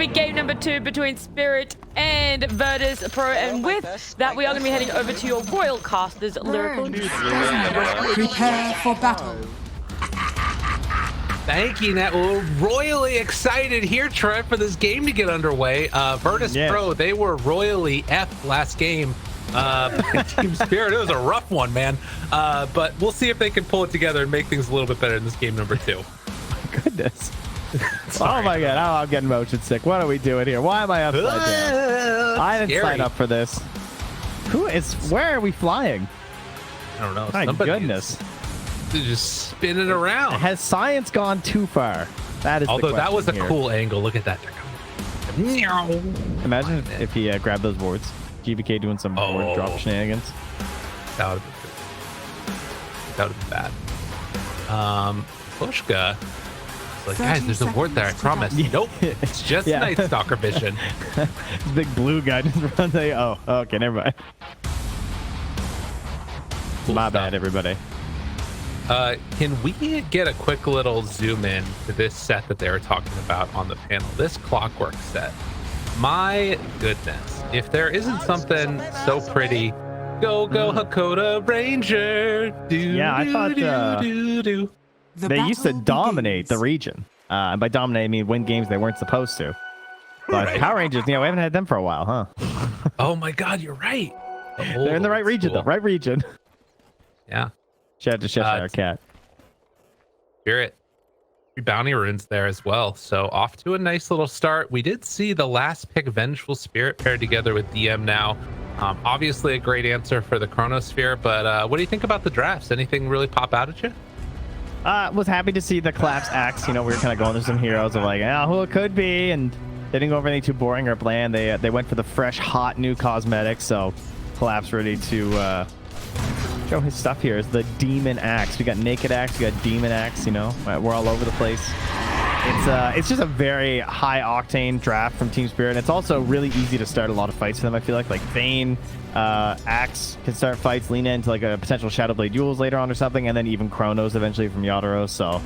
be game number 2 between Spirit and Virtus Pro. And with that, we are going to be heading over to your Royal Casters Lyrical. Prepare for battle. Thank you. Now we're royally excited here, Trev, for this game to get underway. Virtus Pro, they were royally F last game. Team Spirit, it was a rough one, man. But we'll see if they can pull it together and make things a little bit better in this game number 2. Goodness. Oh my god, oh, I'm getting motion sick. What are we doing here? Why am I upside down? I didn't sign up for this. Where are we flying? I don't know. My goodness. Just spinning around. Has science gone too far? That is. Although that was a here. cool angle. Look at that. Imagine if he grabbed those boards. GBK doing some board drop shenanigans. That would have been bad. Pushka. Like, guys, there's a ward there, I promise. Nope. It's just Night Stalker vision. Big blue guy just runs. Oh, okay, never mind. Cool My stuff. bad, everybody. Can we get a quick little zoom in to this set that they were talking about on the panel? This clockwork set. My goodness. If there isn't something so pretty, go Hakoda Ranger. I thought they used to dominate the region. And by dominate, I mean win games they weren't supposed to. But Power Rangers, we haven't had them for a while, huh? Oh my God, you're right. They're in the right region, though. Right region. Yeah. Shout out to Cheshire Cat. Spirit. Bounty runes there as well. So off to a nice little start. We did see the last pick, Vengeful Spirit, paired together with DM now. Obviously a great answer for the Chronosphere, but what do you think about the drafts? Anything really pop out at you? Was happy to see the Collapse Axe. We were kind of going through some heroes of like, who it could be, and they didn't go over anything too boring or bland. They went for the fresh, hot new cosmetics. So Collapse ready to show his stuff here. Is the Demon Axe. We got Naked Axe, we got Demon Axe. We're all over the place. It's just a very high octane draft from Team Spirit. It's also really easy to start a lot of fights for them. I feel like Thane, Axe can start fights, lean into like a potential Shadowblade duels later on or something, and then even Chronos eventually from Yatoro. So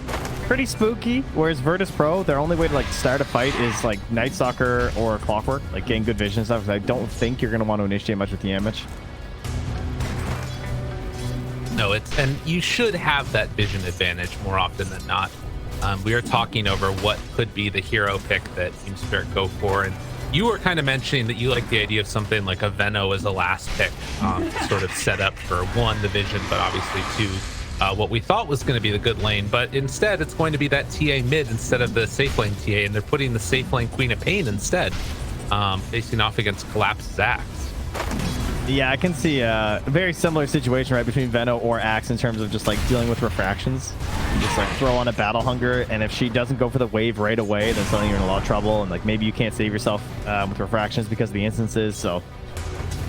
pretty spooky. Whereas Virtus Pro, their only way to start a fight is like Night Stalker or Clockwork, like getting good vision and stuff. Because I don't think you're gonna want to initiate much with the damage. No, and you should have that vision advantage more often than not. We are talking over what could be the hero pick that Team Spirit go for, and you were kind of mentioning that you like the idea of something like a Veno as a last pick, sort of set up for 1, the vision, but obviously 2, what we thought was going to be the good lane, but instead it's going to be that TA mid instead of the safe lane TA, and they're putting the safe lane Queen of Pain instead, facing off against Collapse's Axe. Yeah, I can see a very similar situation right between Veno or Axe in terms of just dealing with refractions. You just throw on a Battle Hunger, and if she doesn't go for the wave right away, then suddenly you're in a lot of trouble, and maybe you can't save yourself with refractions because of the instances. So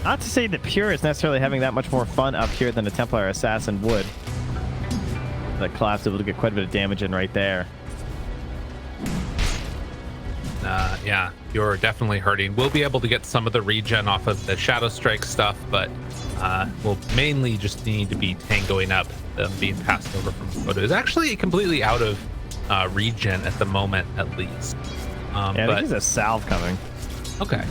not to say that Pure is necessarily having that much more fun up here than a Templar Assassin would. That Collapse able to get quite a bit of damage in right there. Yeah, you're definitely hurting. We'll be able to get some of the regen off of the Shadow Strike stuff, but we'll mainly just need to be tangoing up them being passed over from Photo. It's actually completely out of regen at the moment, at least. Yeah, I think there's a salve coming. Okay.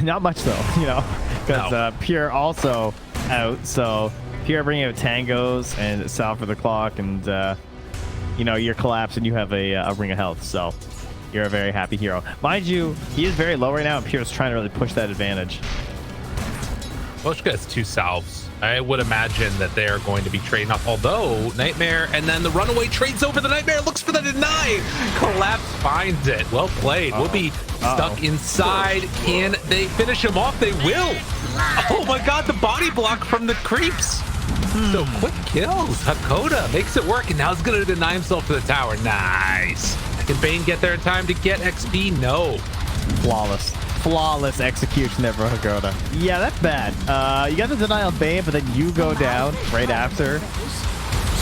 Not much though, because Pure also out. So Pure bringing out tangos and salve for the clock, and you're collapsed and you have a ring of health. So you're a very happy hero. Mind you, he is very low right now, and Pure's trying to really push that advantage. Boschka has 2 salves. I would imagine that they are going to be trading off, although Nightmare, and then the runaway trades over the Nightmare, looks for the deny. Collapse finds it. Well played. We'll be stuck inside. Can they finish him off? They will. Oh my God, the body block from the creeps. So quick kills. Hakoda makes it work, and now he's going to deny himself to the tower. Nice. Can Bane get there in time to get XP? No. Flawless execution there for Hakoda. Yeah, that's bad. You got the denial Bane, but then you go down right after.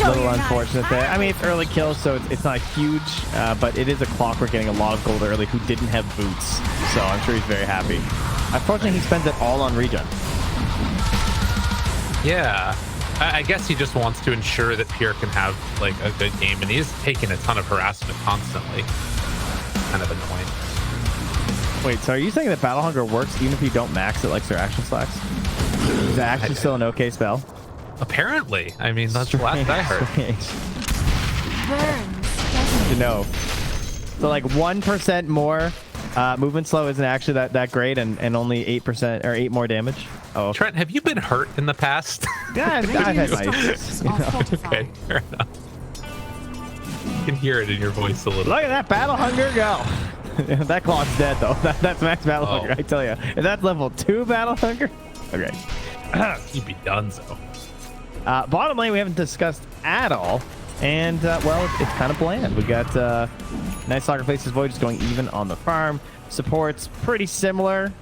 A little unfortunate there. I mean, it's early kill, so it's not huge, but it is a Clockwork getting a lot of gold early who didn't have boots. So I'm sure he's very happy. Unfortunately, he spends it all on regen. Yeah. I guess he just wants to ensure that Pure can have a good game, and he's taking a ton of harassment constantly. kind of annoying. Wait, so are you saying that Battle Hunger works even if you don't max it like their action slacks? Is it actually still an okay spell? Apparently. I mean, that's the last I heard. Burns. To know. So like 1% more movement slow isn't actually that great, and only 8% or 8 more damage. Oh, Trent, have you been hurt in the past? yeah, I've had my issues. Okay, fair enough. You can hear it in your voice a little. Look at that Battle Hunger go. That clock's dead though. That's max Battle Hunger, I tell you. If that's level 2 Battle Hunger, okay. You'd be done so. Bottom lane we haven't discussed at all, and well, it's kind of bland. We got nice Stalker Faceless Void just going even on the farm. Support's pretty similar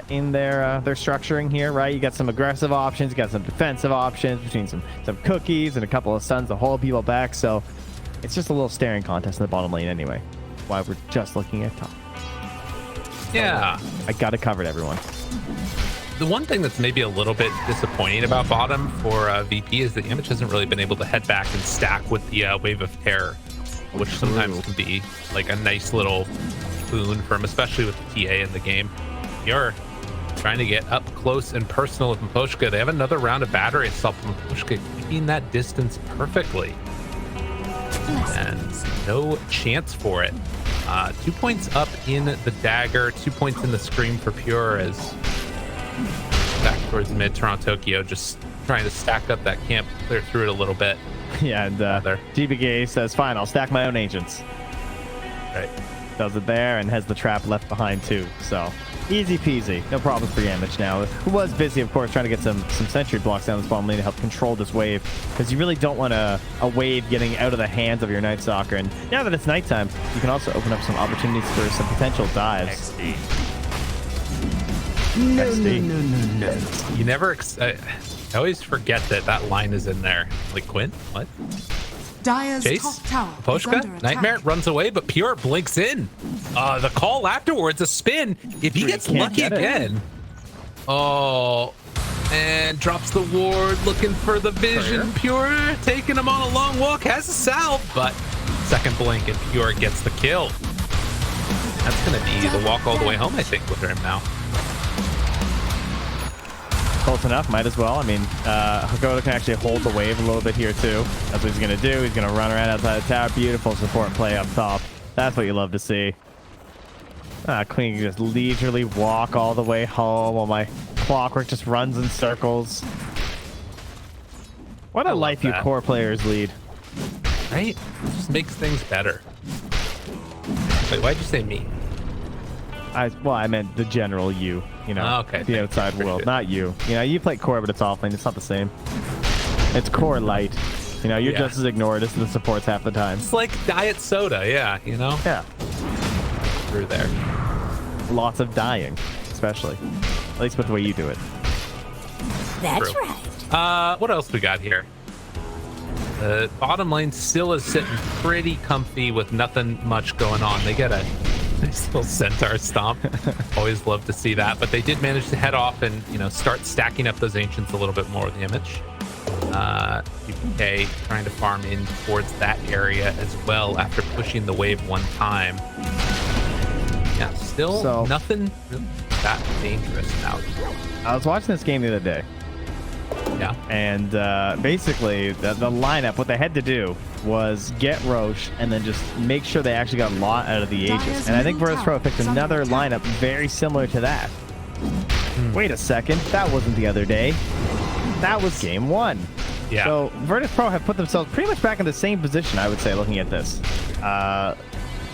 in their structuring here, right? You got some aggressive options, you got some defensive options between some cookies and a couple of stuns to hold people back. So it's just a little staring contest in the bottom lane anyway. Why we're just looking at top. Yeah. I got it covered, everyone. The one thing that's maybe a little bit disappointing about bottom for VP is that Image hasn't really been able to head back and stack with the Wave of Terror, which sometimes can be like a nice little boon for him, especially with the TA in the game. You're trying to get up close and personal with Mposhka. They have another round of battery assault from Mposhka, keeping that distance perfectly. And no chance for it. 2 points up in the dagger, 2 points in the scream for Pure as back towards mid Toronto Tokyo, just trying to stack up that camp, clear through it a little bit. Yeah, and GBK says, fine, I'll stack my own agents. Right. Does it there and has the trap left behind too. So easy peasy, no problems for Yamich now. Who was busy, of course, trying to get some sentry blocks down this bottom lane to help control this wave, because you really don't want a wave getting out of the hands of your Night Stalker. And now that it's nighttime, you can also open up some opportunities for some potential dives. No. You never I always forget that line is in there. Like, Quinn, what? Dire's Chase, top tower is under Poshka, attack. Nightmare runs away, but Pure blinks in. The call afterwards, a spin. If he gets lucky again. Oh, and drops the ward, looking for the vision. Pure taking him on a long walk, has a salve, but second blink and Pure gets the kill. That's gonna be the walk all the way home, I think, with him now. Close enough, might as well. I mean, Hakoda can actually hold the wave a little bit here too. That's what he's gonna do. He's gonna run around outside the tower. Beautiful support play up top. That's what you love to see. Queen can just leisurely walk all the way home while my Clockwork just runs in circles. What a life you core players lead. Right? It just makes things better. Wait, why'd you say me? Well, I meant the general you know, oh, okay, the outside world, not you. You know, you play core, but it's offlane. It's not the same. It's core light. You know, you're just as ignored as the supports half the time. It's like diet soda, yeah, you know? Yeah. Through there. Lots of dying, especially. At least with the way you do it. That's True. right. What else we got here? The bottom lane still is sitting pretty comfy with nothing much going on. They get a nice little centaur stomp. Always love to see that, but they did manage to head off and, you know, start stacking up those ancients a little bit more with the Image. UPK trying to farm in towards that area as well after pushing the wave one time. Yeah, still nothing really that dangerous now. I was watching this game the other day. Yeah. And basically, the lineup, what they had to do was get Roche and then just make sure they actually got a lot out of the Aegis. And I think Virtus Pro picked another lineup very similar to that. Wait a second, that wasn't the other day. That was game one. Yeah. So Virtus Pro have put themselves pretty much back in the same position, I would say, looking at this.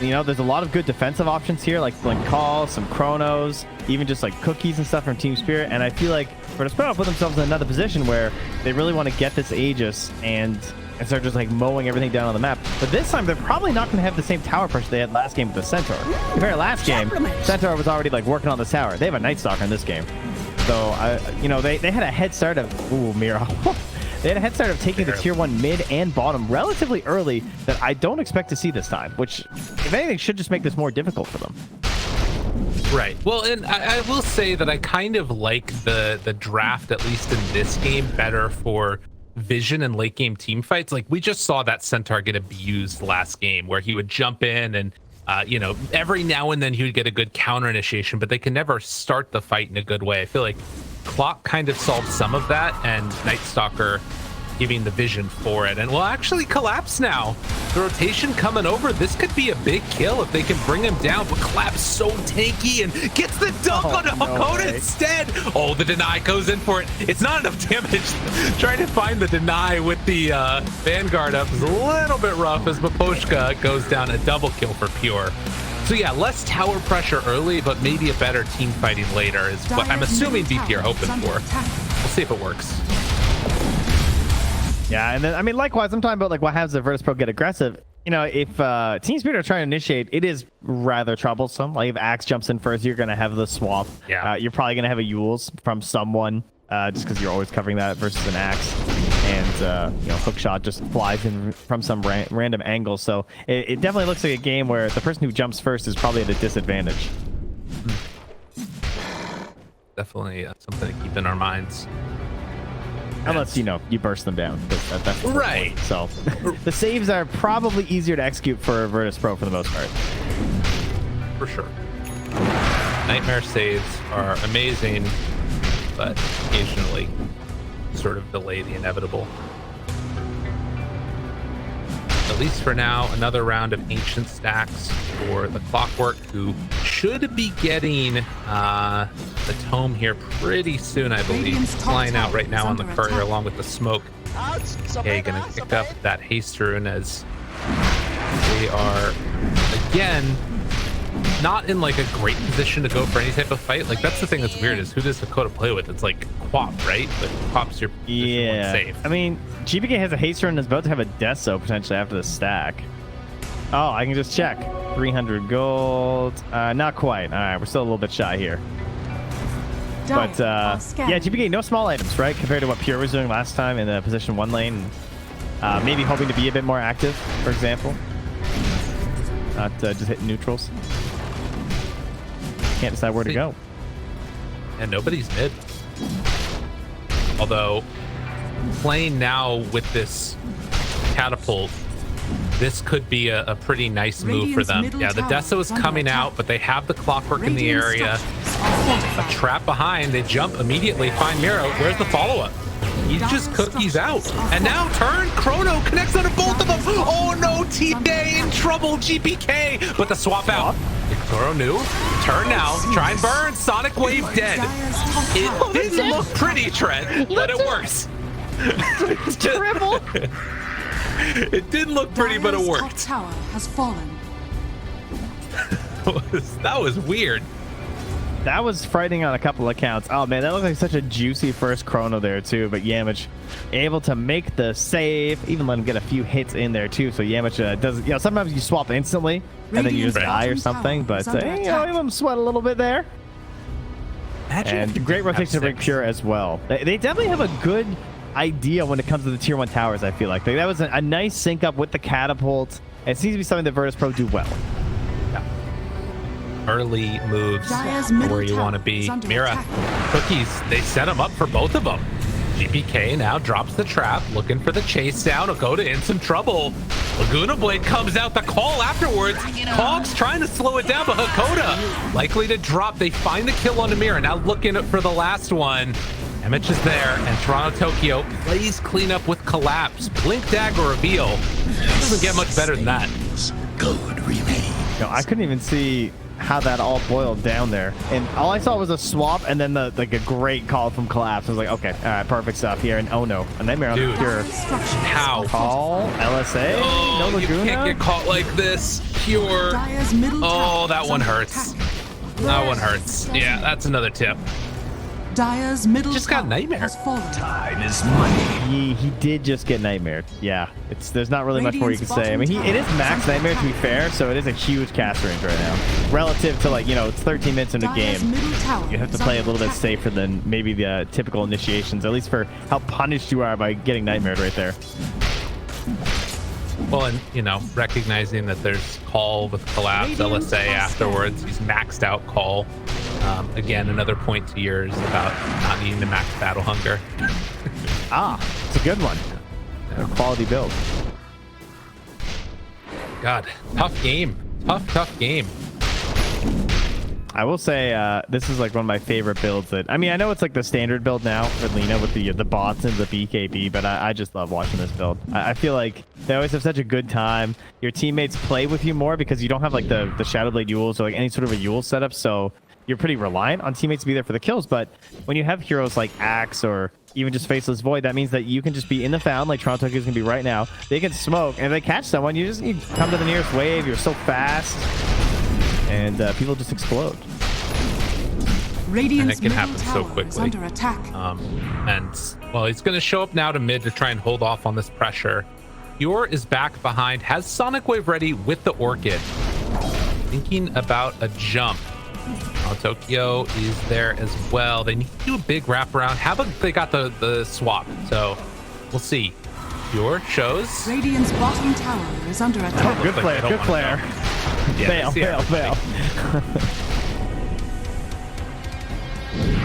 You know, there's a lot of good defensive options here, like Call, some Chronos, even just like cookies and stuff from TSpirit. And I feel like Virtus Pro put themselves in another position where they really want to get this Aegis and start just like mowing everything down on the map. But this time, they're probably not going to have the same tower pressure they had last game with the Centaur. Compared to last game, Centaur was already like working on the tower. They have a Night Stalker in this game. So, you know, they had a head start of... Ooh, Mira. They had a head start of taking the tier 1 mid and bottom relatively early that I don't expect to see this time, which, if anything, should just make this more difficult for them. Right. Well, and I will say that I kind of like the draft, at least in this game, better for vision and late game team fights. Like, we just saw that Centaur get abused last game where he would jump in and You know, every now and then he would get a good counter initiation, but they can never start the fight in a good way. I feel like Clock kind of solved some of that, and Night Stalker giving the vision for it. And will actually collapse now. The rotation coming over. This could be a big kill if they can bring him down, but Collapse so tanky and gets the dunk on Hakoda instead. Oh, the deny goes in for it. It's not enough damage. Trying to find the deny with the Vanguard up is a little bit rough as Miposhka goes down. A double kill for Pure. So yeah, less tower pressure early, but maybe a better team fighting later is what I'm assuming VP are hoping for. We'll see if it works. Yeah, and then, I mean, likewise, I'm talking about like what happens if Virtus Pro get aggressive. You know, if TSpirit are trying to initiate, it is rather troublesome. Like if Axe jumps in first, you're going to have the swap. Yeah. You're probably going to have a Yules from someone just because you're always covering that versus an Axe. And, you know, Hookshot just flies in from some random angle. So it definitely looks like a game where the person who jumps first is probably at a disadvantage. Definitely something to keep in our minds. Unless, you know, you burst them down. That's the right. Point. So the saves are probably easier to execute for Virtus Pro for the most part. For sure. Nightmare saves are amazing, but occasionally sort of delay the inevitable. At least for now, another round of Ancient stacks for the Clockwork, who should be getting the Tome here pretty soon, I believe. Flying out right now on the Courier along with the Smoke. Okay, gonna pick up that Haste Rune as they are, again, not in like a great position to go for any type of fight. Like that's the thing that's weird is who does Hakoda play with? It's like QOP, right? But QOP's your position one safe. I mean, GPK has a Haste Rune and is about to have a Deso potentially after the stack. Oh, I can just check. 300 gold. Not quite. All right, we're still a little bit shy here. But yeah, GPK, no small items, right? Compared to what Pure was doing last time in the position 1 lane. Maybe hoping to be a bit more active, for example. Not just hitting neutrals. Can't decide where to go. And nobody's mid. Although, playing now with this catapult, this could be a pretty nice move for them. Yeah, the Deso is coming out, but they have the Clockwork in the area. A trap behind. They jump immediately, find Miro. Where's the follow-up? He just cookies out. And now turn. Chrono connects onto both of them. Oh no, TA in trouble. GPK. But the swap out. Yatoro knew. Turn now. Try and burn. Sonic Wave dead. It didn't look pretty, Trent, but it works. Triple. It didn't look pretty, but it worked. Tower has fallen. That was weird. That was frightening on a couple of counts. Oh man, that looked like such a juicy first chrono there too. But Yamich able to make the save, even let him get a few hits in there too. So Yamich does, you know, sometimes you swap instantly and then you just die or something. But you know, even him sweat a little bit there. And great rotation to bring Pure as well. They definitely have a good idea when it comes to the tier 1 towers. I feel like that was a nice sync up with the catapult. It seems to be something that Virtus Pro do well. Early moves where you want to be. Mira, Cookies, they set him up for both of them. GPK now drops the trap, looking for the chase down. Hakoda in some trouble. Laguna Blade comes out, the call afterwards. Cogs trying to slow it down, but Hakoda likely to drop. They find the kill on Mira, now looking for the last one. Emmett is there, and Toronto Tokyo plays cleanup with Collapse. Blink Dagger reveal. Doesn't get much better than that. Good remain. No, I couldn't even see how that all boiled down there, and all I saw was a swap and then a great call from Collapse. I was like, okay, all right, perfect stuff here. And oh no, a Nightmare on the Pure. How? Call LSA. Oh, no Laguna. You can't get caught like this. Pure. Oh, that one hurts. That one hurts. Yeah, that's another tip. Dire's middle just got Nightmare. Time is money. He did just get Nightmare. Yeah, there's not really much more you can say. I mean, it is max Nightmare to be fair, so it is a huge cast range right now. Relative to, like, you know, it's 13 minutes in a game. You have to play a little bit safer than maybe the typical initiations, at least for how punished you are by getting Nightmared right there. Well, and, you know, recognizing that there's Call with Collapse, LSA afterwards. He's maxed out Call. Again, another point to yours about not needing to max Battle Hunger. It's a good one. A quality build. God, tough game. Tough game. I will say this is like one of my favorite builds. That I mean, I know it's like the standard build now for Lina with the bots and the BKB, but I just love watching this build. I feel like they always have such a good time. Your teammates play with you more because you don't have like the Shadowblade Yules or like any sort of a Yule setup, so you're pretty reliant on teammates to be there for the kills. But when you have heroes like Axe or even just Faceless Void, that means that you can just be in the found like Toronto is gonna be right now. They can smoke, and if they catch someone, you just need to come to the nearest wave. You're so fast. And people just explode. Radiant's and it can happen middle so tower quickly. is under attack. And well, he's going to show up now to mid to try and hold off on this pressure. Pure is back behind, has Sonic Wave ready with the Orchid. Thinking about a jump. Tokyo is there as well. They need to do a big wraparound. They got the swap, so we'll see. Pure shows. Radiant's bottom tower is under attack. Good player, good player. Yeah, fail.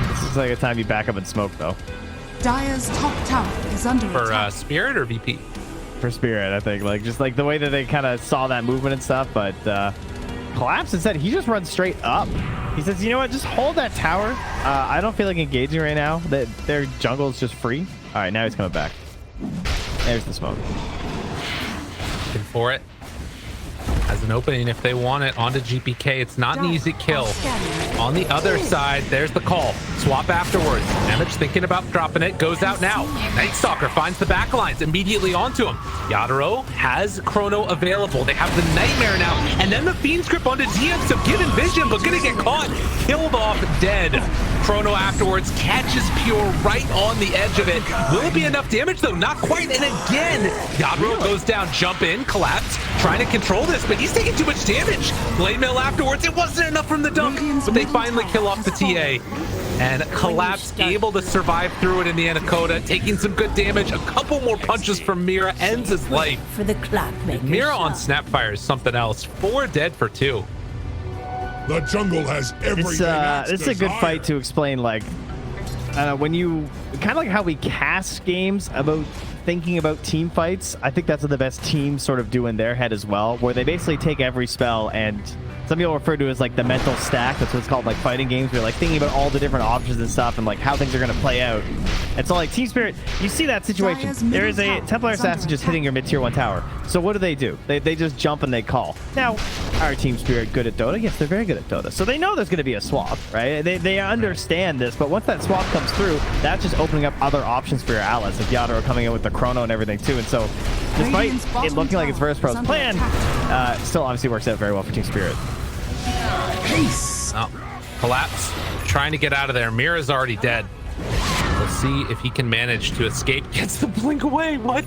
This is like a time you back up and smoke, though. Dire's top tower is under attack. For Spirit or VP? For Spirit, I think. Like just like the way that they kind of saw that movement and stuff. But Collapse instead, he just runs straight up. He says, you know what? Just hold that tower. I don't feel like engaging right now. Their jungle is just free. All right, now he's coming back. There's the smoke. Looking for it. Has an opening if they want it onto GPK. It's not an easy kill. On the other side, there's the call. Swap afterwards. Damage thinking about dropping it. Goes out now. Night Stalker finds the backlines immediately onto him. Yatoro has Chrono available. They have the Nightmare now. And then the Fiend's Grip onto DM. So given vision, but gonna get caught. Killed off dead. Chrono afterwards catches Pure right on the edge of it. Will it be enough damage though? Not quite. And again, Yatoro goes down, jump in, collapse, trying to control this, but he's taking too much damage. Blade Mail afterwards, it wasn't enough from the dunk, but they finally kill off the TA. And Collapse able to survive through it in the Anaconda, taking some good damage. A couple more punches from Mira ends his life. For the Clockmaker. Mira on Snapfire is something else. 4 dead for 2. The jungle has everything. It's a good fight to explain, like, when you kind of like how we cast games about thinking about team fights. I think that's what the best teams sort of do in their head as well, where they basically take every spell, and some people refer to it as like the mental stack. That's what it's called, like fighting games. We're like thinking about all the different options and stuff and like how things are going to play out. And so like TSpirit, you see that situation. There is a Templar Assassin just hitting your mid-tier 1 tower. So what do? They just jump and they call. Now, are TSpirit good at Dota? Yes, they're very good at Dota. So they know there's going to be a swap, right? They understand this, but once that swap comes through, that's just opening up other options for your allies. Like Yatoro coming in with the Chrono and everything too. And so despite it looking like it's Verse Pro's plan, still obviously works out very well for TSpirit. Peace. Oh, Collapse trying to get out of there. Mira's already dead. We'll see if he can manage to escape. Gets the blink away. What?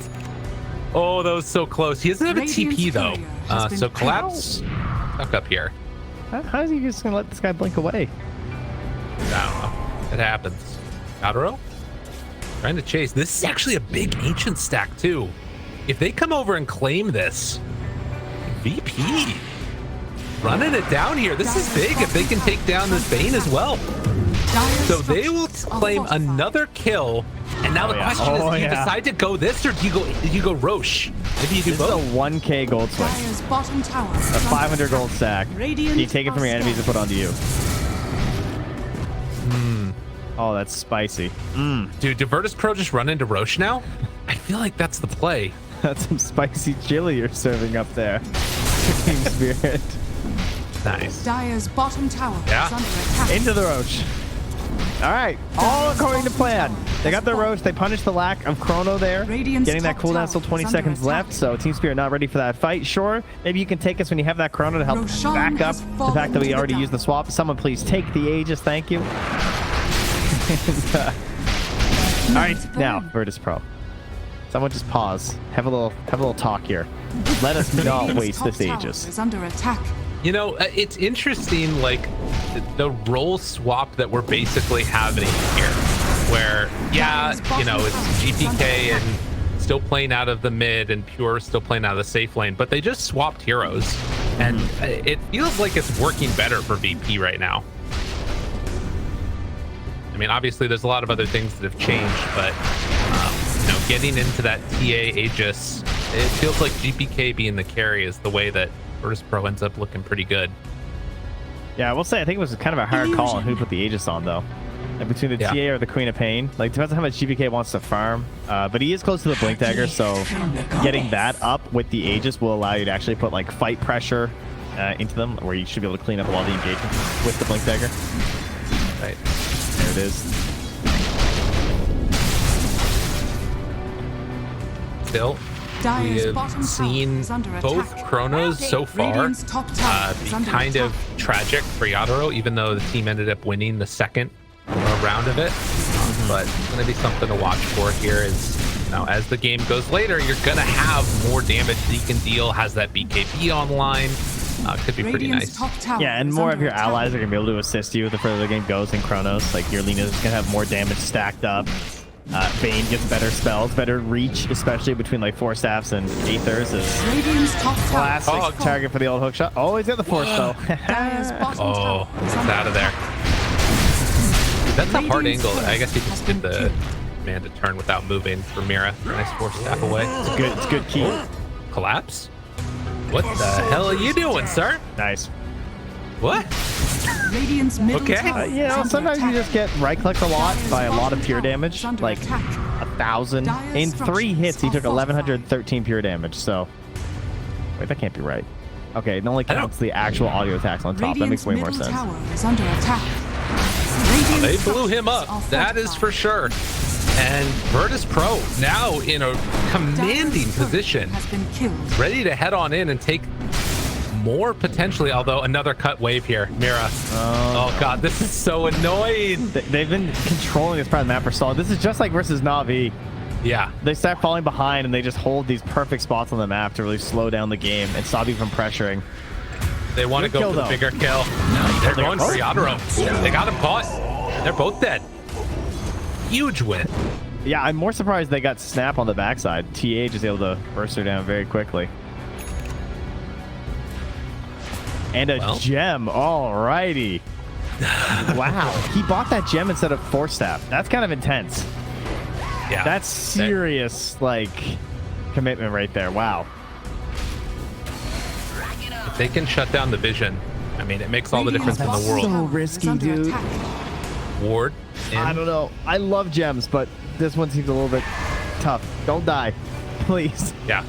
Oh, that was so close. He doesn't have a TP though. So Collapse stuck up here. How is he just gonna let this guy blink away? I don't know. It happens. Yatoro trying to chase. This is actually a big ancient stack too. If they come over and claim this, VP running it down here. This is big if they can take down this Bane as well. So they will claim another kill. And now the question is, do you decide to go this or do you go Roche? Maybe you do both. This is a 1k gold swing. A 500 gold stack. You take it from your enemies and put it onto you. Oh, that's spicy. Dude, did Virtus Pro just run into Roche now? I feel like that's the play. That's some spicy chili you're serving up there. TSpirit. Nice. Dire's bottom tower is under attack. Into the Roche. All right, all according to plan. They got their Roche. They punished the lack of Chrono there. Getting that cooldown, still 20 seconds left. So TSpirit not ready for that fight. Sure, maybe you can take us when you have that Chrono to help back up the fact that we already used the swap. Someone please take the Aegis. Thank you. All right, now Virtus Pro. Someone just pause. Have a little talk here. Let us not waste this Aegis. Is under attack. You know, it's interesting, like the role swap that we're basically having here, where you know, it's GPK and still playing out of the mid and Pure still playing out of the safe lane, but they just swapped heroes, and it feels like it's working better for VP right now. I mean, obviously there's a lot of other things that have changed, but you know, getting into that TA Aegis, it feels like GPK being the carry is the way that Virtus Pro ends up looking pretty good. Yeah, I will say I think it was kind of a hard call on who put the Aegis on though. Like between the TA or the Queen of Pain. Like depends on how much GPK wants to farm. But he is close to the Blink Dagger, so getting that up with the Aegis will allow you to actually put like fight pressure into them, where you should be able to clean up a lot of the engagement with the Blink Dagger. Right. There it is. Still, we have seen both Chronos so far be kind of tragic for Yatoro, even though the team ended up winning the second round of it. But it's going to be something to watch for here is, you know, as the game goes later, you're going to have more damage that you can deal, has that BKB online. Could be pretty nice. Yeah, and more of your allies are going to be able to assist you the further the game goes in Chronos. Like your Lena's going to have more damage stacked up. Bane gets better spells, better reach, especially between like Force Staffs and Aethers. Is classic target for the old hookshot. Oh, he's got the Force though. Oh, it's out of there. That's a hard angle. I guess he just did the man to turn without moving for Mira. Nice Force Staff away. It's good key. Collapse? What the hell are you doing, sir? Nice. What? Okay. You know, sometimes you just get right-clicked a lot by a lot of pure damage, like 1,000. In 3 hits, he took 1,113 pure damage, so... Wait, that can't be right. Okay, it only counts the actual audio attacks on top. That makes way more sense. Oh, they blew him up. That is for sure. And Virtus Pro now in a commanding position, ready to head on in and take more potentially, although another cut wave here. Mira. Oh god, this is so annoying. They've been controlling this part of the map for solid. This is just like versus Na'Vi. Yeah. They start falling behind and they just hold these perfect spots on the map to really slow down the game and stop you from pressuring. They want to go for the bigger kill. They're going for Yatoro. They got him caught. They're both dead. Huge win. Yeah, I'm more surprised they got Snap on the backside. TA just able to burst her down very quickly. And a gem. Alrighty. Wow. He bought that gem instead of Force Staff. That's kind of intense. Yeah. That's serious, like, commitment right there. Wow. If they can shut down the vision, I mean, it makes all the difference in the world. So risky, dude. Ward. I don't know. I love gems, but this one seems a little bit tough. Don't die, please. Yeah.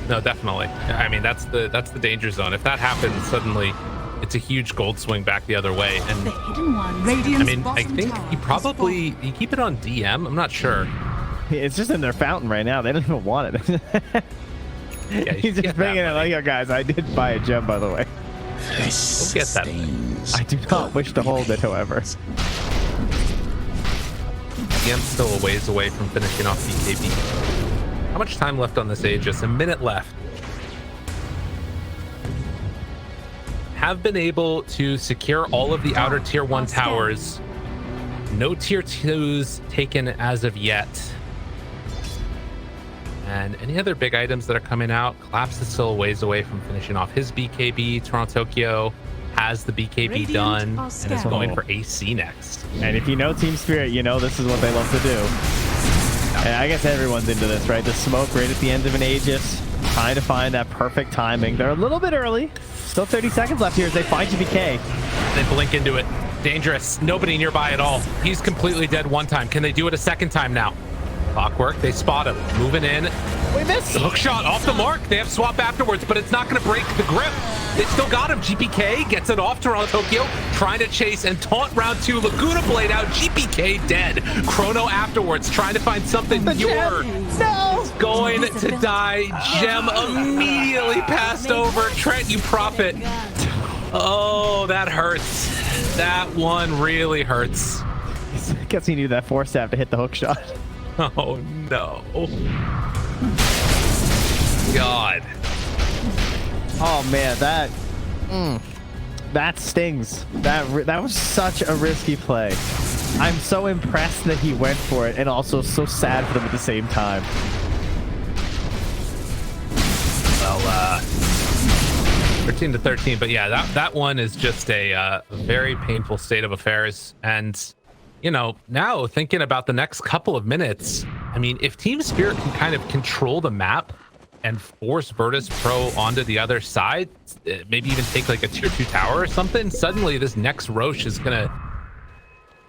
No, definitely. I mean, that's the danger zone. If that happens, suddenly it's a huge gold swing back the other way. And I mean, I think you keep it on DM. I'm not sure. It's just in their fountain right now. They don't even want it. Yeah, he's just bringing it like, yo guys, I did buy a gem, by the way. We'll get that thing. I do not wish to hold it, however. DM's still a ways away from finishing off BKB. How much time left on this Aegis? A minute left. Have been able to secure all of the outer tier 1 towers. No tier 2s taken as of yet. And any other big items that are coming out? Collapse is still a ways away from finishing off his BKB. Toronto Tokyo has the BKB done and is going for AC next. And if you know TSpirit, you know this is what they love to do. And I guess everyone's into this, right? The smoke right at the end of an Aegis, trying to find that perfect timing. They're a little bit early. Still 30 seconds left here as they find GPK. They blink into it. Dangerous. Nobody nearby at all. He's completely dead one time. Can they do it a second time now? Clockwork. They spot him. Moving in. We missed. Hook shot off the mark. They have swap afterwards, but it's not going to break the grip. They still got him. GPK gets it off. Toronto Tokyo trying to chase and taunt round 2. Laguna Blade out. GPK dead. Chrono afterwards trying to find something pure. No. Going to die. Gem immediately passed over. Trent, you profit. Oh, that hurts. That one really hurts. I guess he knew that Force Staff to hit the hook shot. Oh no. God. Oh man, that stings. That was such a risky play. I'm so impressed that he went for it and also so sad for them at the same time. Well, 13-13, but yeah, that one is just a very painful state of affairs. And you know, now thinking about the next couple of minutes, I mean, if TSpirit can kind of control the map and force Virtus Pro onto the other side, maybe even take like a tier 2 tower or something, suddenly this next Roche is gonna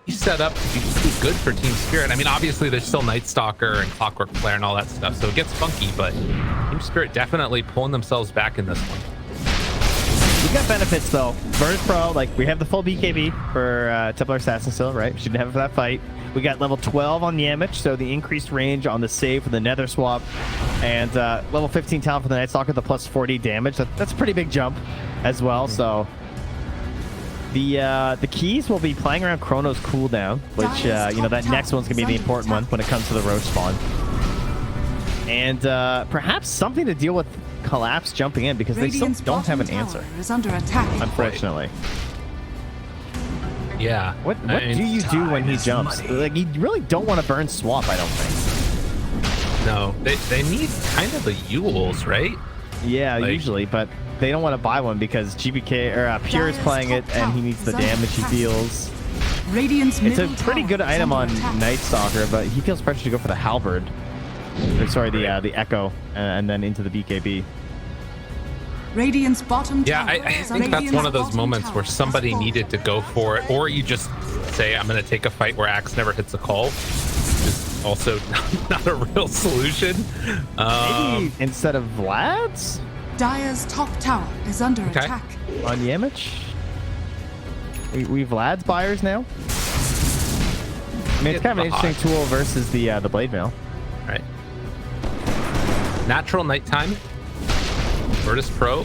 be set up to be pretty good for TSpirit. I mean, obviously there's still Night Stalker and Clockwork Flare and all that stuff, so it gets funky, but TSpirit definitely pulling themselves back in this one. We got benefits though. Virtus Pro, like we have the full BKB for Templar Assassin still, right? We shouldn't have it for that fight. We got level 12 on Yamich, so the increased range on the save for the Nether Swap, and level 15 talent for the Night Stalker, the plus 40 damage. That's a pretty big jump as well. So the keys will be playing around Chrono's cooldown, which you know, that next one's gonna be the important one when it comes to the Roche spawn, and perhaps something to deal with Collapse jumping in, because they still don't have an answer. Is under attack. Unfortunately. Yeah. What do you do when he jumps? Like, you really don't want to burn swap, I don't think. No, they need kind of the Yules, right? Yeah, like, usually, but they don't want to buy one because GBK or Pure is playing it, and he needs the damage he deals. It's a pretty good item on Night Stalker, but he feels pressure to go for the Halberd. Or, sorry, the Echo, and then into the BKB. Radiant's bottom yeah, I think that's one of those moments where somebody needed to go for it, or you just say, I'm going to take a fight where Axe never hits a call, which is also not a real solution. Maybe instead of Vlad's? Dire's top tower is under attack. On Yamich? We Vlad's buyers now? I mean, it's kind of an interesting tool versus the Blade Mail. Right. Natural nighttime. Virtus Pro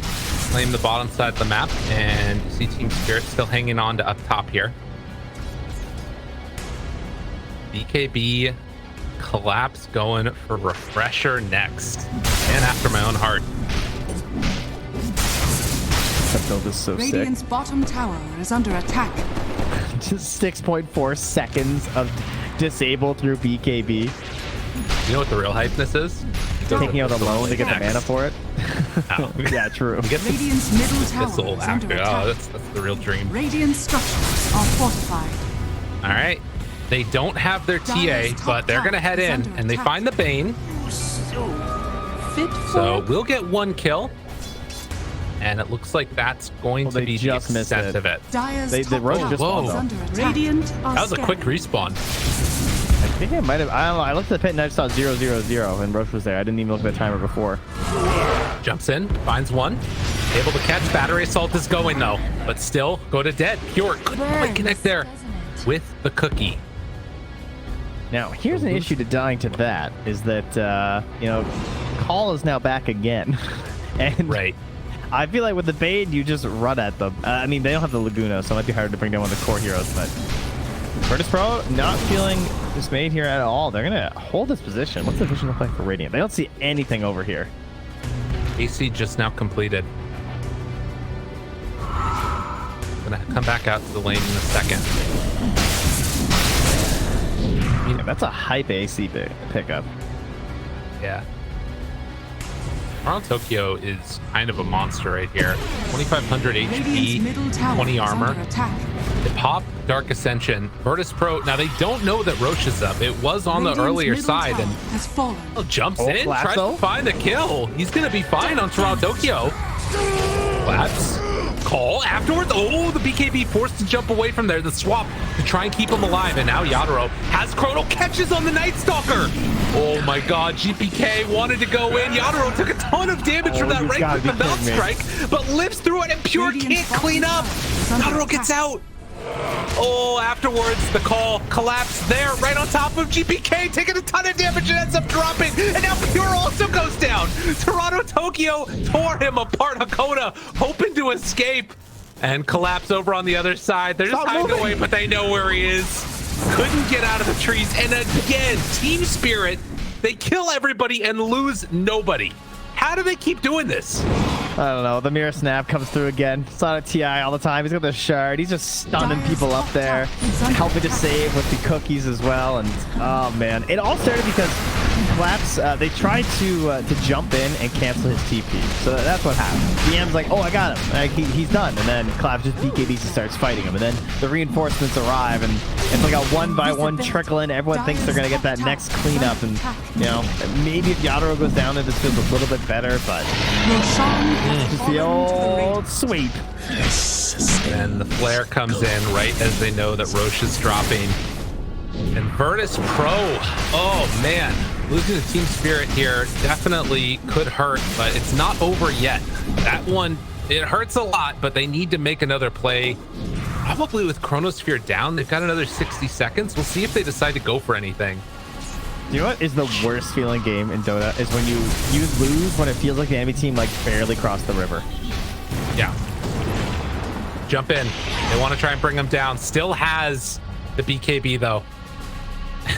claim the bottom side of the map, and you see TSpirit still hanging on to up top here. BKB Collapse going for Refresher next, and after my own heart. That build is so Radiant's sick. bottom tower is under attack. Just 6.4 seconds of disable through BKB. You know what the real hypeness is? Taking out a loan to get the mana for it. Oh. Yeah, true. We get the Radiant's middle tower is after. under attack. Oh, that's the real dream. Radiant structures are fortified. All right. They don't have their TA, but they're going to head in, and they find the Bane. So we'll get one kill. And it looks like that's going to be just the extent of it. The Roche just spawned though. Radiant that was a quick respawn. I think it might have. I don't know. I looked at the pit and I just saw 0, 0, 0, and Roche was there. I didn't even look at the timer before. Jumps in, finds one. Able to catch. Battery assault is going though, but still go to dead. Pure couldn't quite connect there with the cookie. Now, here's an issue to dying to that, is that, you know, Call is now back again. And right. I feel like with the Bane, you just run at them. I mean, they don't have the Laguna, so it might be harder to bring down one of the core heroes, but Virtus Pro not feeling dismayed here at all. They're going to hold this position. What's the vision look like for Radiant? They don't see anything over here. AC just now completed. Gonna come back out to the lane in a second. Yeah, that's a hype AC pickup. Yeah. Toronto Tokyo is kind of a monster right here. 2,500 HP, 20 armor. They pop Dark Ascension. Virtus Pro, now they don't know that Roche is up. It was on the earlier side, and jumps in, tries to find the kill. He's gonna be fine on Toronto Tokyo. Collapse. Call afterwards. Oh, the BKB forced to jump away from there. The swap to try and keep him alive. And now Yatoro has Chrono, catches on the Night Stalker. Oh my god, GPK wanted to go in. Yatoro took a ton of damage from that right click the belt strike, but lives through it, and Pure can't clean up. Yatoro gets out. Oh, afterwards, the call collapsed there, right on top of GPK, taking a ton of damage and ends up dropping. And now Pure also goes down. Toronto Tokyo tore him apart. Hakona hoping to escape and collapse over on the other side. They're just hiding away, but they know where he is. Couldn't get out of the trees. And again, TSpirit, they kill everybody and lose nobody. How do they keep doing this? I don't know. The mirror snap comes through again. It's on a TI all the time. He's got the shard. He's just stunning people up there, helping to save with the cookies as well. And oh man, it all started because Collapse, they tried to jump in and cancel his TP. So that's what happened. DM's like, oh, I got him. Like, he's done. And then Collapse just BKBs and starts fighting him. And then the reinforcements arrive, and it's like a one-by-one trickle in. Everyone thinks they're going to get that next cleanup. And, you know, maybe if Yatoro goes down, it just feels a little bit better. But just the old sweep. And the flare comes in right as they know that Roche is dropping. And Virtus Pro, oh man, losing to TSpirit here definitely could hurt, but it's not over yet. That one, it hurts a lot, but they need to make another play. Probably with Chronosphere down, they've got another 60 seconds. We'll see if they decide to go for anything. You know what is the worst feeling game in Dota is when you lose when it feels like the enemy team like barely crossed the river. Yeah. Jump in. They want to try and bring him down. Still has the BKB though.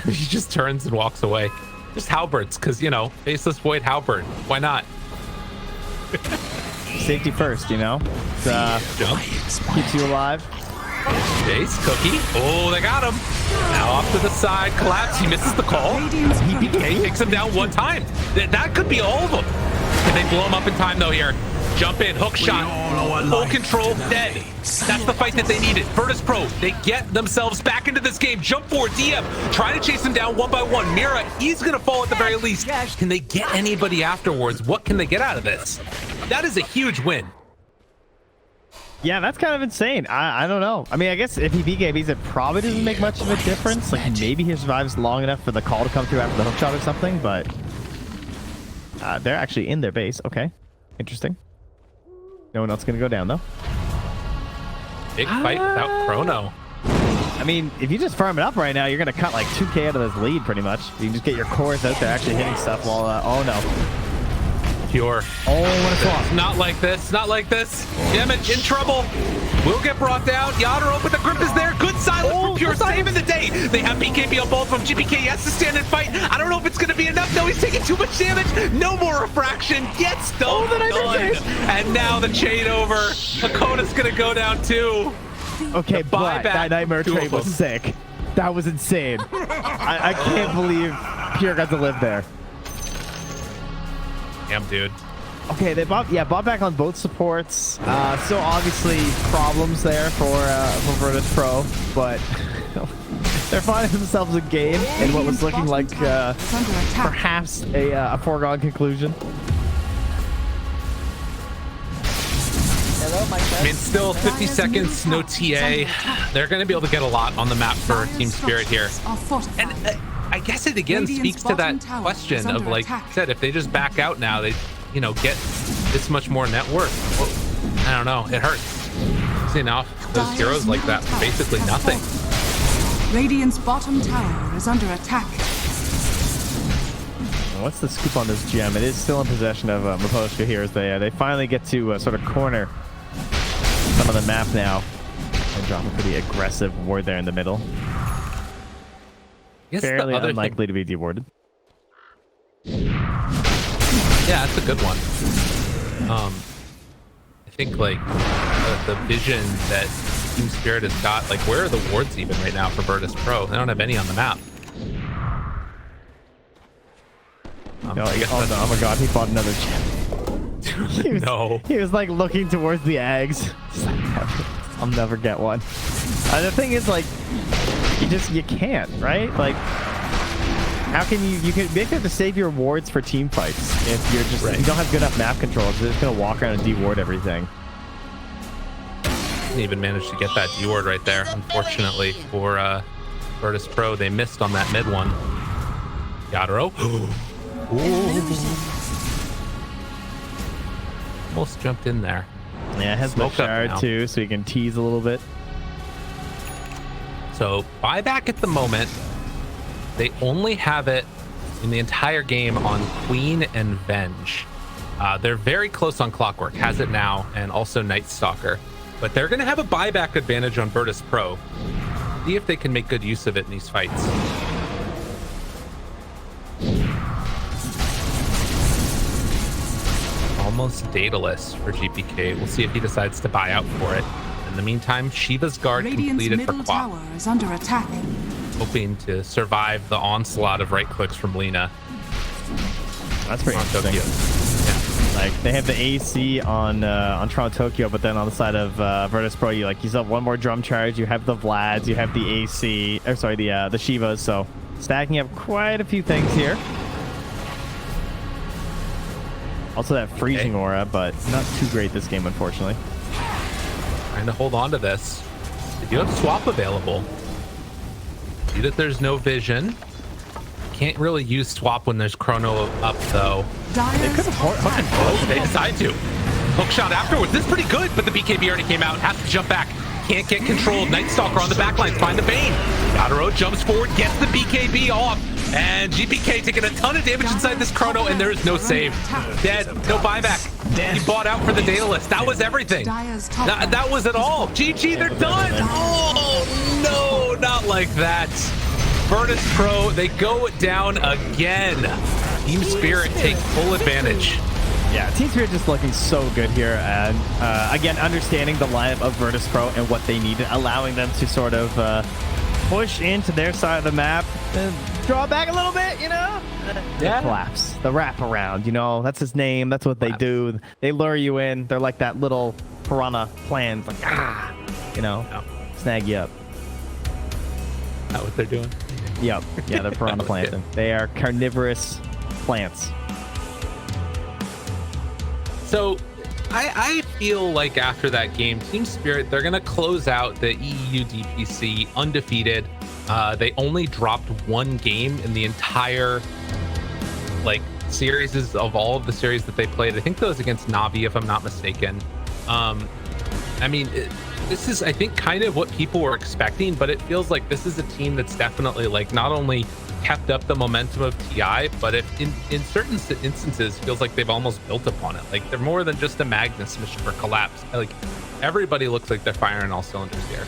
He just turns and walks away. Just halberds, because, you know, Faceless Void halberd. Why not? Safety first, you know? Jump. Keeps you alive. Chase, Cookie. Oh, they got him. Now off to the side. Collapse. He misses the call. He takes him down one time. That could be all of them. Can they blow him up in time, though, here? Jump in, hook shot, full control, dead. That's the fight that they needed. Virtus Pro, they get themselves back into this game. Jump forward, DM, trying to chase him down one by one. Mira, he's gonna fall at the very least. Can they get anybody afterwards? What can they get out of this? That is a huge win. Yeah, that's kind of insane. I don't know. I mean, I guess if he BKBs, it probably doesn't make much of a difference. Like, maybe he survives long enough for the call to come through after the hook shot or something, but they're actually in their base. Okay, interesting. No one else gonna go down though. Big fight without Chrono. I mean, if you just farm it up right now, you're gonna cut like 2K out of this lead pretty much. You can just get your cores out there actually hitting stuff while oh no. Pure. Oh, what a swap. Not like this, not like this. Damage in trouble. Will get brought down. Yatoro, but the grip is there. Good silence from Pure, saving the day. They have BKB on both of them. GPK has to stand and fight. I don't know if it's going to be enough. No, he's taking too much damage. No more refraction. Gets done. And now the chain over. Hakona's going to go down too. Okay, but that Nightmare trade was sick. That was insane. I can't believe Pure got to live there. Damn, dude. Okay, they bought back on both supports. Still obviously problems there for Virtus Pro, but they're finding themselves a game in what was looking like perhaps a foregone conclusion. I mean, still 50 seconds, no TA. They're going to be able to get a lot on the map for TSpirit here. And I guess it again speaks to that question of, like I said, if they just back out now, they, you know, get this much more net worth. Well, I don't know. It hurts. Seeing off those heroes like that for basically nothing. Radiant's bottom tower is under attack. What's the scoop on this gem? It is still in possession of Maposhka here as they finally get to sort of corner some of the map now and drop a pretty aggressive ward there in the middle. Fairly unlikely to be dewarded. Yeah, that's a good one. I think like the vision that TSpirit has got, like where are the wards even right now for Virtus Pro? They don't have any on the map. Oh my god, he fought another gem. He was like looking towards the eggs. I'll never get one. The thing is, like, you can't, right? Like, how can you can have to save your wards for team fights if you're just you don't have good enough map control. You're just gonna walk around and deward everything. Didn't even manage to get that deward right there, unfortunately for Virtus Pro. They missed on that mid one. Yatoro. Almost jumped in there. Yeah, it has the shard too, so you can tease a little bit. So buyback at the moment, they only have it in the entire game on Queen and Venge. They're very close on Clockwork, has it now, and also Night Stalker. But they're going to have a buyback advantage on Virtus Pro. See if they can make good use of it in these fights. Almost dataless for GPK. We'll see if he decides to buy out for it. In the meantime, Shiva's Guard completed for QOP. Tower is under attack. Hoping to survive the onslaught of right clicks from Lina. That's pretty interesting. Tokyo. Like they have the AC on Toronto Tokyo, but then on the side of Virtus Pro, you still have one more drum charge. You have the Vlads, you have the AC, or sorry, the Shivas. So stacking up quite a few things here. Also that freezing aura, but not too great this game, unfortunately. Trying to hold on to this. They do have swap available. See that there's no vision. Can't really use swap when there's chrono up though. They could have They decide to. Hook shot afterwards. This is pretty good, but the BKB already came out. Has to jump back. Can't get controlled. Night Stalker on the backline. Find the Bane. Yatoro jumps forward, gets the BKB off. And GPK taking a ton of damage inside this chrono, and there is no save. Dead. No buyback. He bought out for the data list. That was everything. That was it all. GG, they're done. Oh, no, not like that. Virtus Pro, they go down again. TSpirit take full advantage. Yeah, TSpirit just looking so good here, and again, understanding the lineup of Virtus Pro and what they needed, allowing them to sort of push into their side of the map, draw back a little bit, Yeah. The collapse, the wraparound, that's his name. That's what they do. They lure you in. They're like that little piranha plant, snag you up. Is that what they're doing? Yep. Yeah, they're piranha planting. They are carnivorous plants. So I feel like after that game, TSpirit, they're going to close out the EU DPC undefeated. They only dropped one game in the entire series of all of the series that they played. I think that was against Navi, if I'm not mistaken. This is, I think, kind of what people were expecting, but it feels like this is a team that's definitely not only kept up the momentum of TI, but in certain instances feels like they've almost built upon it. They're more than just a Magnus mission for collapse. Everybody looks like they're firing all cylinders here.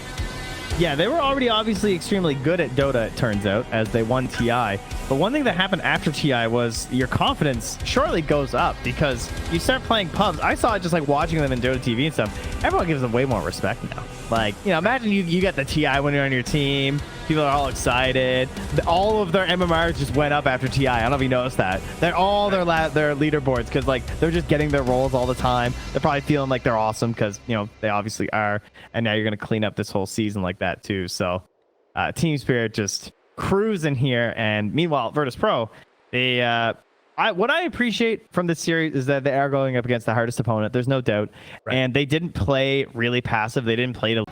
Yeah, they were already obviously extremely good at Dota, it turns out, as they won TI. But one thing that happened after TI was your confidence surely goes up because you start playing pubs. I saw it just watching them in Dota TV and stuff. Everyone gives them way more respect now. Imagine you get the TI winner on your team. People are all excited. All of their MMRs just went up after TI. I don't know if you noticed that. They're all their leaderboards because they're just getting their roles all the time. They're probably feeling like they're awesome because they obviously are. And now you're gonna clean up this whole season like that too. So TSpirit just cruising here. And meanwhile, Virtus Pro, they what I appreciate from this series is that they are going up against the hardest opponent. There's no doubt. Right. And they didn't play really passive. They didn't play to